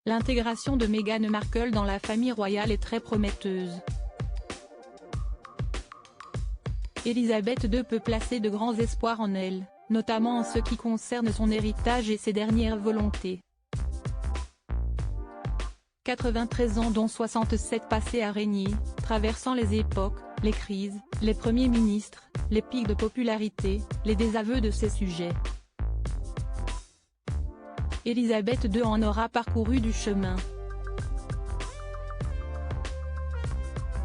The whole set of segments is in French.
L'intégration de Meghan Markle dans la famille royale est très prometteuse. Elisabeth II peut placer de grands espoirs en elle, notamment en ce qui concerne son héritage et ses dernières volontés. 93 ans dont 67 passés à régner, traversant les époques, les crises, les premiers ministres, les pics de popularité, les désaveux de ses sujets. Elisabeth II en aura parcouru du chemin.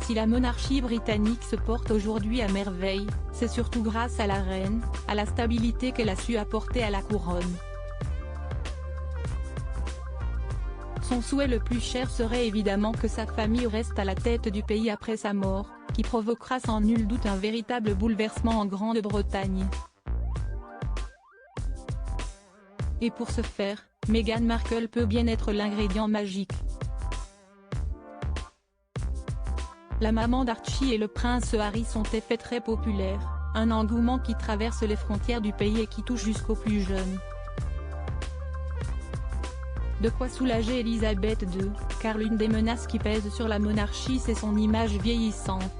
Si la monarchie britannique se porte aujourd'hui à merveille, c'est surtout grâce à la reine, à la stabilité qu'elle a su apporter à la couronne. Son souhait le plus cher serait évidemment que sa famille reste à la tête du pays après sa mort, qui provoquera sans nul doute un véritable bouleversement en Grande-Bretagne. Et pour ce faire, Meghan Markle peut bien être l'ingrédient magique. La maman d'Archie et le prince Harry sont en effet très populaires, un engouement qui traverse les frontières du pays et qui touche jusqu'aux plus jeunes. De quoi soulager Elisabeth II, car l'une des menaces qui pèsent sur la monarchie c'est son image vieillissante.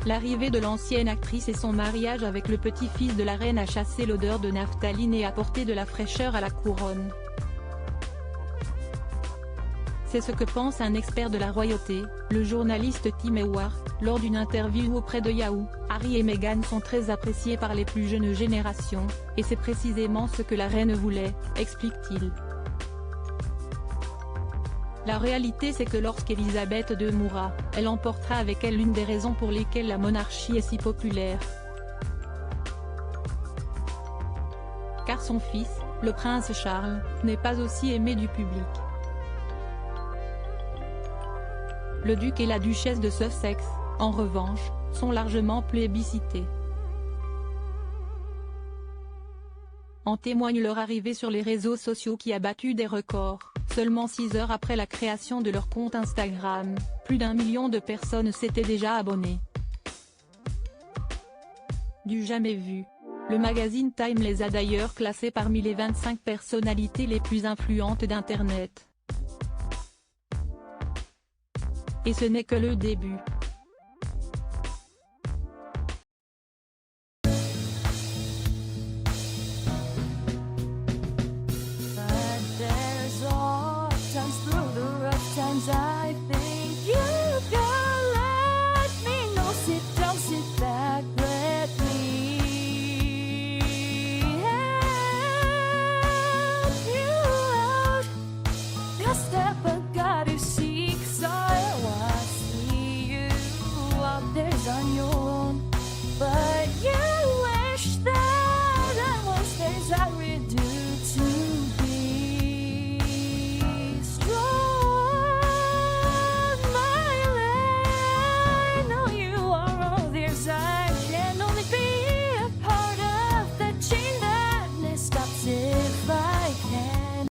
L'arrivée de l'ancienne actrice et son mariage avec le petit-fils de la reine a chassé l'odeur de naphtaline et apporté de la fraîcheur à la couronne. C'est ce que pense un expert de la royauté, le journaliste Tim Ewart, lors d'une interview auprès de Yahoo. Harry et Meghan sont très appréciés par les plus jeunes générations, et c'est précisément ce que la reine voulait, explique-t-il. La réalité c'est que lorsqu'Elisabeth II mourra, elle emportera avec elle l'une des raisons pour lesquelles la monarchie est si populaire. Car son fils, le prince Charles, n'est pas aussi aimé du public. Le duc et la duchesse de Sussex, en revanche, sont largement plébiscités. En témoigne leur arrivée sur les réseaux sociaux qui a battu des records. Seulement 6 heures après la création de leur compte Instagram, plus d'1 million de personnes s'étaient déjà abonnées. Du jamais vu. Le magazine Time les a d'ailleurs classés parmi les 25 personnalités les plus influentes d'Internet. Et ce n'est que le début.